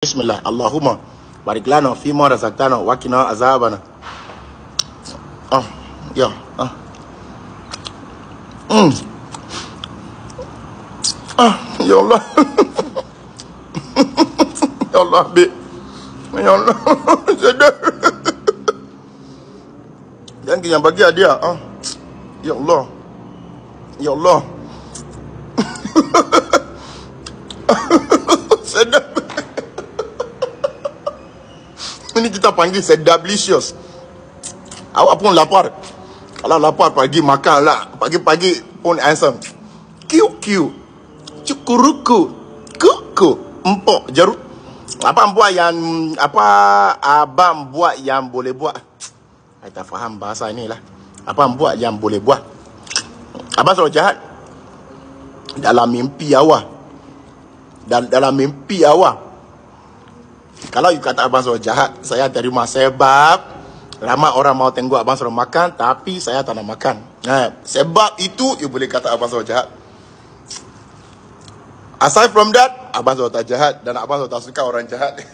Bismillah, Allahumma barik lana fima razaqtana wa qina azabana. Ya. Ya Allah. Ya Allah, Bi. Ya Allah. Sedap. Jangan yang bagi hadiah. Ya Allah. Ya Allah. Sedap. Ini kita panggil sedablicious. Awak pun lapar. Kalau lapar pagi makan lah. Pagi-pagi pun handsome. Kiu-kiu. Cukuruku. Kuku. Empok jeruk. Apa abang buat yang boleh buat? Saya tak faham bahasa ni lah. Apa buat yang boleh buat? Abang selalu jahat. Dalam mimpi awak. Dalam mimpi awak. Kalau you kata abang selalu jahat, saya terima sebab ramai orang mau tengok abang selalu makan, tapi saya tak nak makan. Sebab itu you boleh kata abang selalu jahat. Aside from that, abang selalu tak jahat dan abang selalu tak suka orang jahat.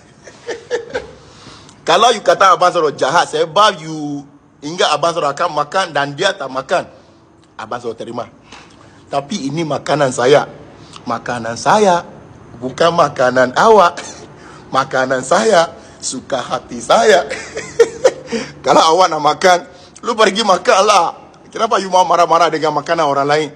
Kalau you kata abang selalu jahat sebab you ingat abang selalu akan makan dan dia tak makan, abang selalu terima. Tapi ini makanan saya. Makanan saya bukan makanan awak. Makanan saya, suka hati saya. Kalau awak nak makan, lu pergi makan lah. Kenapa you mau marah-marah dengan makanan orang lain?